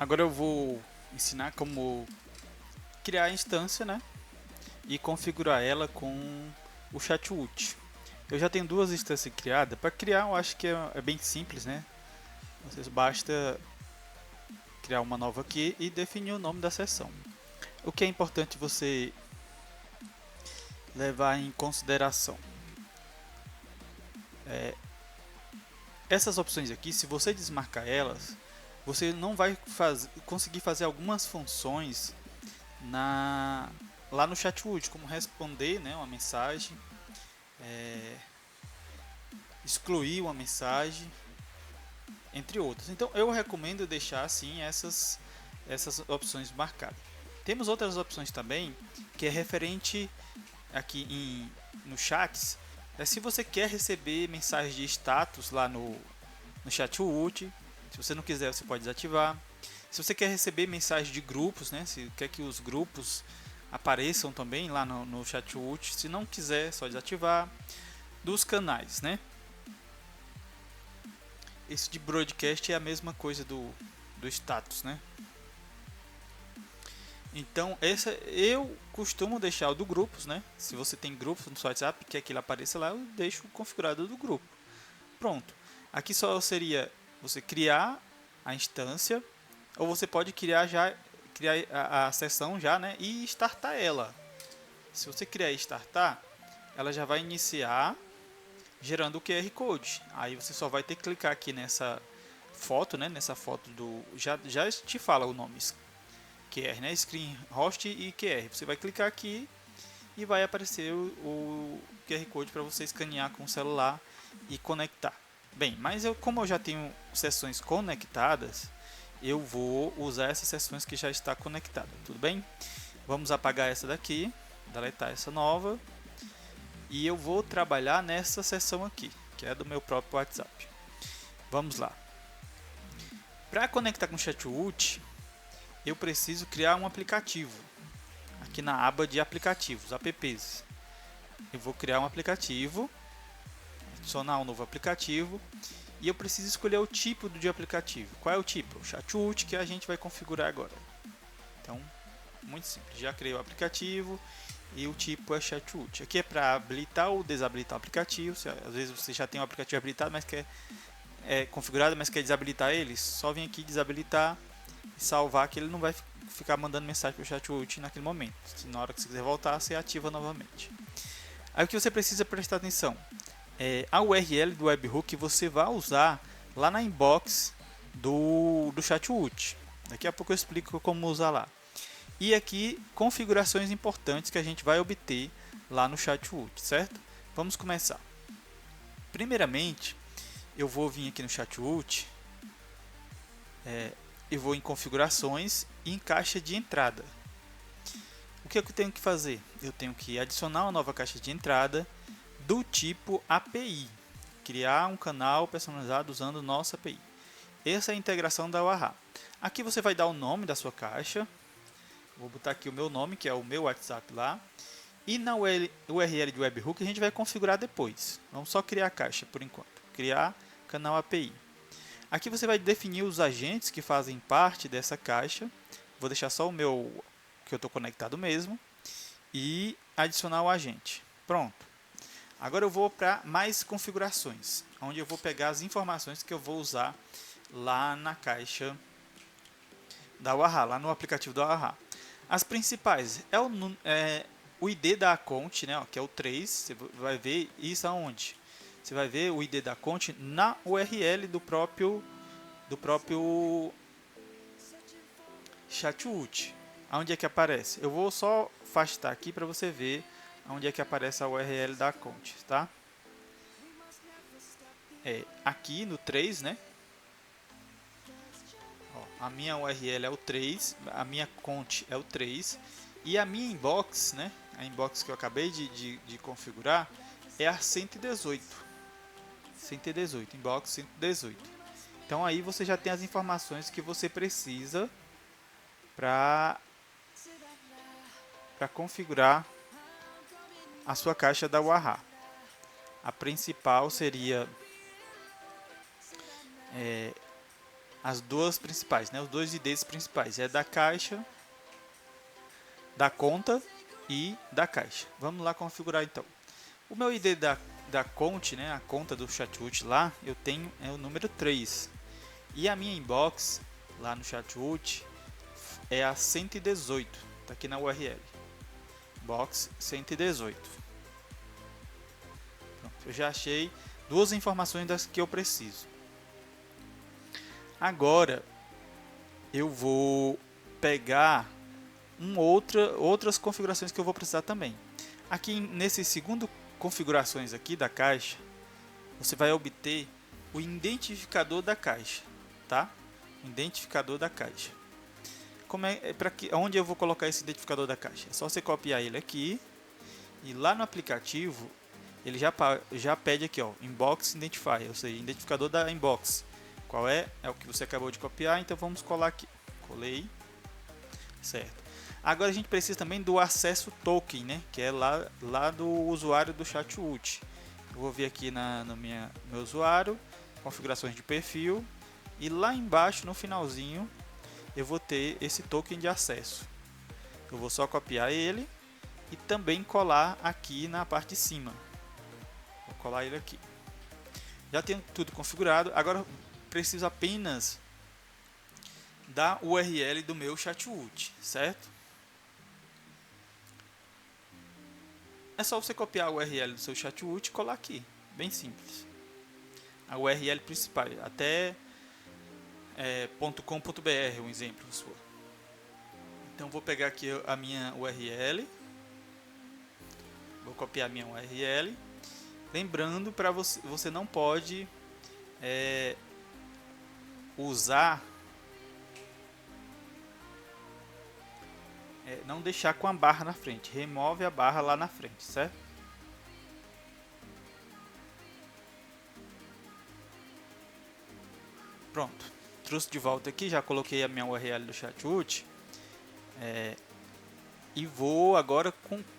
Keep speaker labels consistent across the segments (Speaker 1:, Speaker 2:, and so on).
Speaker 1: Agora eu vou ensinar como criar a instância, né? E configurar ela com o Chatwood. Eu já tenho duas instâncias criadas. Para criar, eu acho que é bem simples, né? Vocês basta criar uma nova aqui e definir o nome da sessão. O que é importante você levar em consideração essas opções aqui, se você desmarcar elas, você não vai conseguir fazer algumas funções lá no Chatwood, como responder, né, uma mensagem, é, excluir uma mensagem, entre outras. Então eu recomendo deixar assim essas opções marcadas. Temos outras opções também que é referente aqui no chats. Se você quer receber mensagem de status lá no Chatwood, se você não quiser você pode desativar. Se você quer receber mensagem de grupos, né, se quer que os grupos apareçam também lá no Chatwood, se não quiser só desativar. Dos canais, né? Esse de broadcast é a mesma coisa do status, né? Então, essa eu costumo deixar o do grupos, né? Se você tem grupos no seu WhatsApp, quer que ele apareça lá, eu deixo configurado do grupo. Pronto. Aqui só seria você criar a instância, ou você pode criar a sessão já, né? E startar ela. Se você criar e startar, ela já vai iniciar gerando o QR Code. Aí você só vai ter que clicar aqui nessa foto, né? Nessa foto do já te fala o nome QR, né? Screen Host e QR. Você vai clicar aqui e vai aparecer o QR Code para você escanear com o celular e conectar. Bem, mas como eu já tenho sessões conectadas, eu vou usar essas sessões que já está conectada, tudo bem? Vamos apagar essa daqui, deletar essa nova e eu vou trabalhar nessa sessão aqui, que é do meu próprio WhatsApp. Vamos lá. Para conectar com o Chatwood, eu preciso criar um aplicativo. Aqui na aba de aplicativos, apps. Eu vou criar um aplicativo, adicionar um novo aplicativo e eu preciso escolher o tipo de aplicativo. Qual é o tipo? O Chatwood que a gente vai configurar agora. Então, muito simples. Já criei o aplicativo e o tipo é Chatwood. Aqui é para habilitar ou desabilitar o aplicativo. Às vezes você já tem um aplicativo habilitado, mas quer configurado, mas quer desabilitar ele, só vem aqui desabilitar e salvar, que ele não vai ficar mandando mensagem para o Chatwood naquele momento. Na hora que você quiser voltar, você ativa novamente. Aí o que você precisa prestar atenção é a URL do webhook que você vai usar lá na inbox do Chatwood. Daqui a pouco eu explico como usar lá. E aqui configurações importantes que a gente vai obter lá no Chatwood, certo? Vamos começar. Primeiramente, eu vou vir aqui no Chatwood, eu vou em configurações e em caixa de entrada. O que eu tenho que fazer? Eu tenho que adicionar uma nova caixa de entrada do tipo API, criar um canal personalizado usando nossa API. Essa é a integração da Waha. Aqui você vai dar o nome da sua caixa. Vou botar aqui o meu nome, que é o meu WhatsApp lá. E na URL de webhook a gente vai configurar depois. Vamos só criar a caixa por enquanto. Criar canal API. Aqui você vai definir os agentes que fazem parte dessa caixa. Vou deixar só o meu que eu estou conectado mesmo. E adicionar o agente. Pronto. Agora eu vou para mais configurações, onde eu vou pegar as informações que eu vou usar lá na caixa da Waha, lá no aplicativo da Waha. As principais o ID da account, né, que é o 3. Você vai ver isso aonde? Você vai ver o ID da account na URL do próprio Chatwood. Aonde é que aparece? Eu vou só afastar aqui para você ver onde é que aparece a URL da account, tá? Aqui no 3, né? Ó, a minha URL é o 3, a minha account é o 3 e a minha inbox, né? A inbox que eu acabei de configurar é a 118. 118, inbox 118. Então aí você já tem as informações que você precisa para configurar a sua caixa da Waha. A principal seria as duas principais, né? Os dois IDs principais, é da caixa, da conta e da caixa. Vamos lá configurar então. O meu ID da conta, né, a conta do Chatwood lá, eu tenho o número 3. E a minha inbox lá no Chatwood é a 118, tá aqui na URL. Box 118. Pronto, eu já achei duas informações das que eu preciso. Agora eu vou pegar outras configurações que eu vou precisar também. Aqui nesse segundo configurações aqui da caixa, você vai obter o identificador da caixa, tá? Identificador da caixa. Onde eu vou colocar esse identificador da caixa? É só você copiar ele aqui e lá no aplicativo ele já pede aqui, ó, Inbox Identifier, ou seja, identificador da inbox. Qual é? É o que você acabou de copiar, então vamos colar aqui. Colei, certo. Agora a gente precisa também do acesso token, né? Que é lá do usuário do Chatwood. Eu vou vir aqui no meu usuário, configurações de perfil, e lá embaixo no finalzinho eu vou ter esse token de acesso. Eu vou só copiar ele e também colar aqui na parte de cima. Vou colar ele aqui. Já tenho tudo configurado. Agora preciso apenas da URL do meu Chatwood, certo? É só você copiar a URL do seu Chatwood e colar aqui. Bem simples. A URL principal, até .com.br, um exemplo. Então vou pegar aqui a minha URL. Vou copiar a minha URL. Lembrando, para você não pode usar, não deixar com a barra na frente. Remove a barra lá na frente, certo? Pronto. Trouxe de volta aqui, já coloquei a minha URL do Chatwood. E vou agora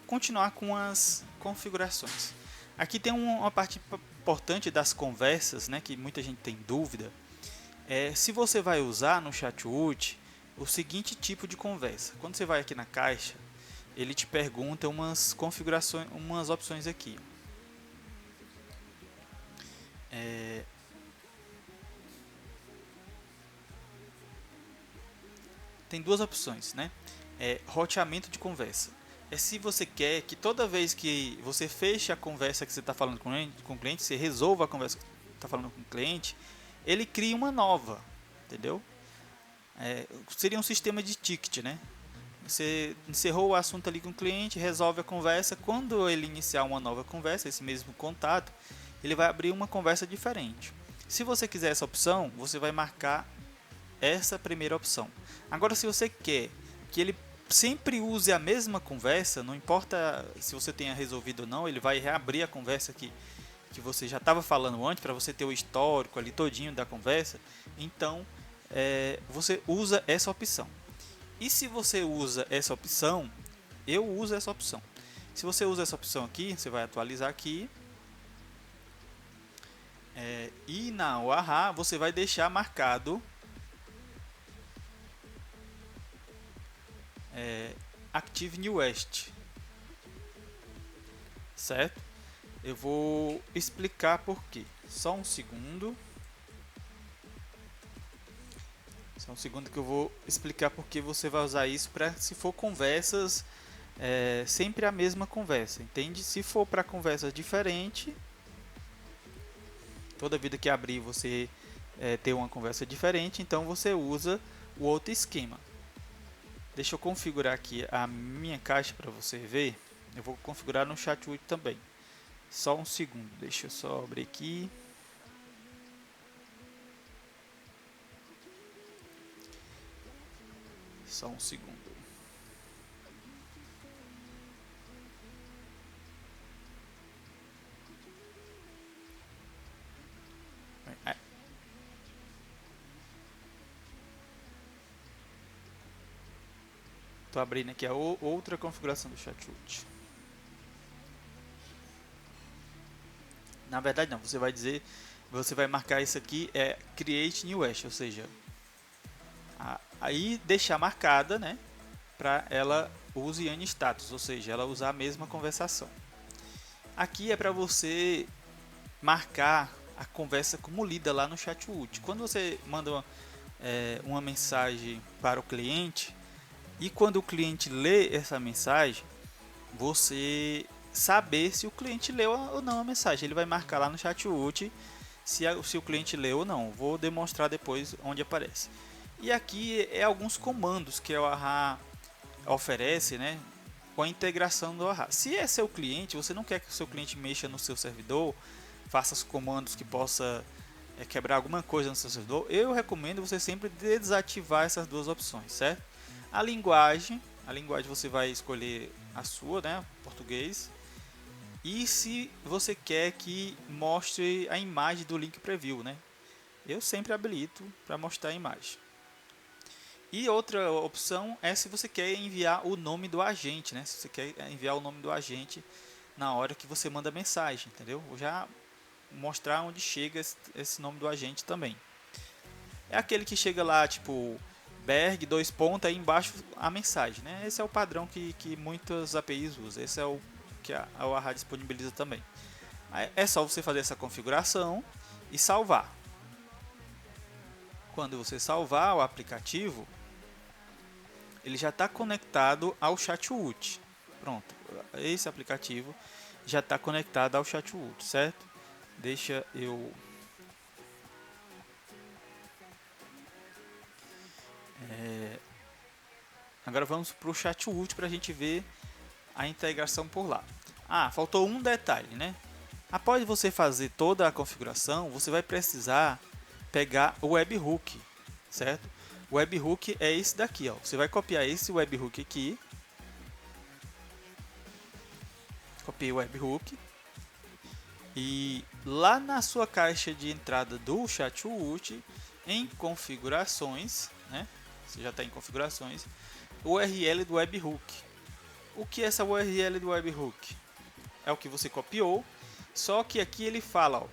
Speaker 1: continuar com as configurações. Aqui tem uma parte importante das conversas, né, que muita gente tem dúvida. Se você vai usar no Chatwood o seguinte tipo de conversa. Quando você vai aqui na caixa, ele te pergunta umas configurações, umas opções aqui. Tem duas opções, né? Roteamento de conversa. Se você quer que toda vez que você feche a conversa que você está falando com o cliente, você resolva a conversa que você está falando com o cliente, ele cria uma nova, entendeu? Seria um sistema de ticket, né? Você encerrou o assunto ali com o cliente, resolve a conversa. Quando ele iniciar uma nova conversa, esse mesmo contato, ele vai abrir uma conversa diferente. Se você quiser essa opção, você vai marcar essa primeira opção. Agora, se você quer que ele sempre use a mesma conversa, não importa se você tenha resolvido ou não, ele vai reabrir a conversa que você já estava falando antes, para você ter o histórico ali todinho da conversa. Então, você usa essa opção. E se você usa essa opção, eu uso essa opção. Se você usa essa opção aqui, você vai atualizar aqui. E na UAH você vai deixar marcado Active New West, certo? Eu vou explicar por quê. Só um segundo que eu vou explicar por que você vai usar isso para, se for conversas, sempre a mesma conversa, entende? Se for para conversas diferentes, toda vida que abrir você ter uma conversa diferente, então você usa o outro esquema. Deixa eu configurar aqui a minha caixa para você ver. Eu vou configurar no Chatwood também. Só um segundo, deixa eu só abrir aqui. Só um segundo. Estou abrindo aqui a outra configuração do Chatwood. Na verdade não, você vai marcar isso aqui Create New Hash, ou seja, Aí deixar marcada, né, para ela use Any Status, ou seja, ela usar a mesma conversação. Aqui é para você marcar a conversa como lida lá no chat. Quando você manda uma mensagem para o cliente e quando o cliente lê essa mensagem, você saber se o cliente leu ou não a mensagem. Ele vai marcar lá no chat se o cliente leu ou não. Vou demonstrar depois onde aparece. E aqui é alguns comandos que o AHA oferece, né, com a integração do AHA. Se é seu cliente, você não quer que o seu cliente mexa no seu servidor, faça os comandos que possa quebrar alguma coisa no seu servidor, eu recomendo você sempre desativar essas duas opções, certo? A linguagem você vai escolher a sua, né, português. E se você quer que mostre a imagem do link preview, né? Eu sempre habilito para mostrar a imagem. E outra opção é se você quer enviar o nome do agente, né? Se você quer enviar o nome do agente na hora que você manda a mensagem, entendeu? Vou já mostrar onde chega esse nome do agente também. É aquele que chega lá, tipo, Berg, dois pontos, aí embaixo a mensagem, né? Esse é o padrão que muitas APIs usam. Esse é o que a AHA disponibiliza também. É só você fazer essa configuração e salvar. Quando você salvar o aplicativo, ele já está conectado ao Chatwood. Pronto, esse aplicativo já está conectado ao Chatwood, certo? Deixa eu agora vamos para o Chatwood para a gente ver a integração por lá. Faltou um detalhe, né? Após você fazer toda a configuração, você vai precisar pegar o webhook, certo? O webhook é esse daqui, ó. Você vai copiar esse webhook aqui. Copiei o webhook. E lá na sua caixa de entrada do Chatwood, em configurações, né? Você já está em configurações, URL do webhook. O que é essa URL do webhook? É o que você copiou, só que aqui ele fala, ó,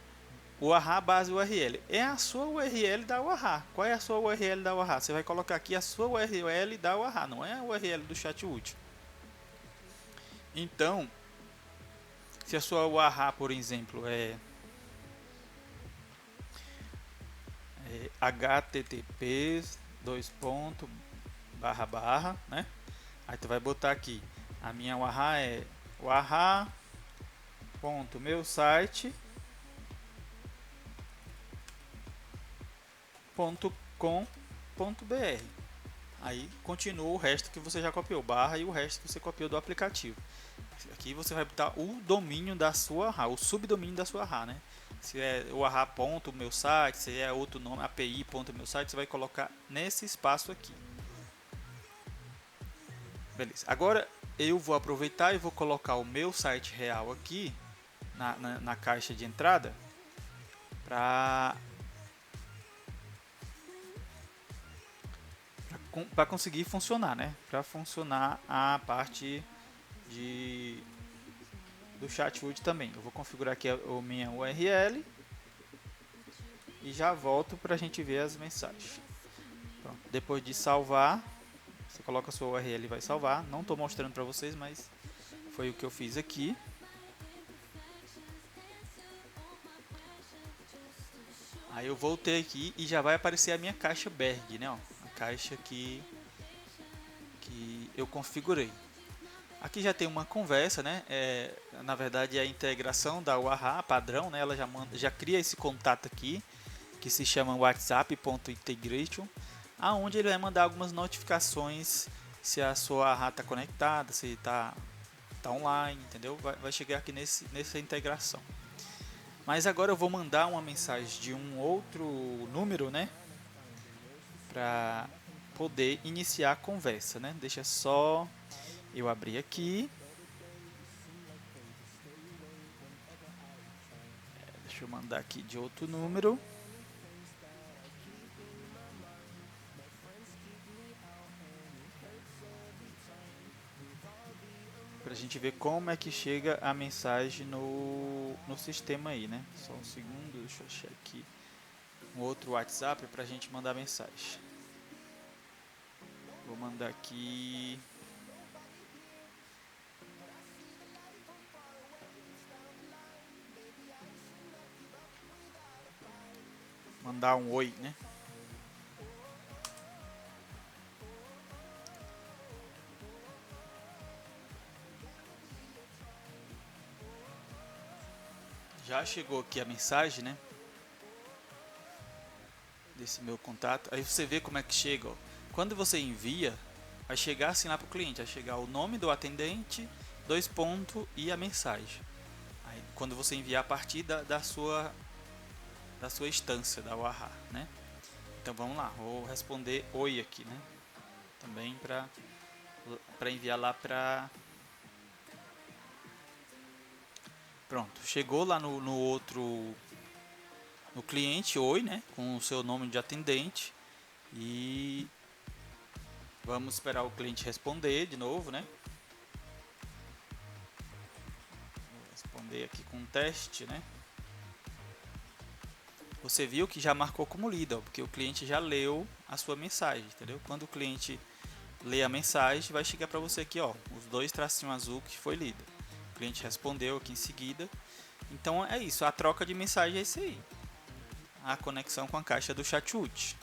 Speaker 1: o AHA base URL. É a sua URL da AHA. Qual é a sua URL da AHA? Você vai colocar aqui a sua URL da AHA, não é a URL do Chatwood. Então, se a sua AHA, por exemplo, é http né? Aí tu vai botar aqui, a minha AHA é waha.meusite.com.br. Aí continua o resto que você já copiou, barra, e o resto que você copiou do aplicativo. Aqui você vai botar o domínio da sua AHA, o subdomínio da sua AHA, né? Se é o AHA.meusite, se é outro nome, api.meusite, você vai colocar nesse espaço aqui. Beleza. Agora eu vou aproveitar e vou colocar o meu site real aqui na caixa de entrada para conseguir funcionar, né? Para funcionar a parte do Chatwood também. Eu vou configurar aqui a minha URL e já volto para a gente ver as mensagens. Pronto. Depois de salvar, você coloca a sua URL e vai salvar. Não estou mostrando para vocês, mas foi o que eu fiz aqui. Aí eu voltei aqui e já vai aparecer a minha caixa Berg, né? Ó, a caixa que eu configurei. Aqui já tem uma conversa, né? Na verdade é a integração da AHA padrão, né? Ela já cria esse contato aqui que se chama whatsapp.integration, aonde ele vai mandar algumas notificações se a sua AHA está conectada, se está online, entendeu? Vai chegar aqui nessa integração. Mas agora eu vou mandar uma mensagem de um outro número, né? Para poder iniciar a conversa, né? Deixa só eu abrir aqui. Deixa eu mandar aqui de outro número. Pra gente ver como é que chega a mensagem no sistema aí, né? Só um segundo, deixa eu achar aqui um outro WhatsApp pra gente mandar mensagem. mandar aqui. Mandar um oi, né? Já chegou aqui a mensagem, né? Desse meu contato. Aí você vê como é que chega, ó. Quando você envia, vai chegar assim lá pro cliente, vai chegar o nome do atendente, dois pontos e a mensagem. Aí, quando você enviar a partir da sua instância da Waha, né? Então vamos lá, vou responder oi aqui, né? Também para enviar lá para. Pronto, chegou lá no outro, no cliente oi, né? Com o seu nome de atendente e vamos esperar o cliente responder de novo, né? Vou responder aqui com um teste, né? Você viu que já marcou como lido, porque o cliente já leu a sua mensagem, entendeu? Quando o cliente lê a mensagem, vai chegar para você aqui, ó, os dois tracinhos azul que foi lido. O cliente respondeu aqui em seguida. Então é isso, a troca de mensagem é isso aí. A conexão com a caixa do Chatwood.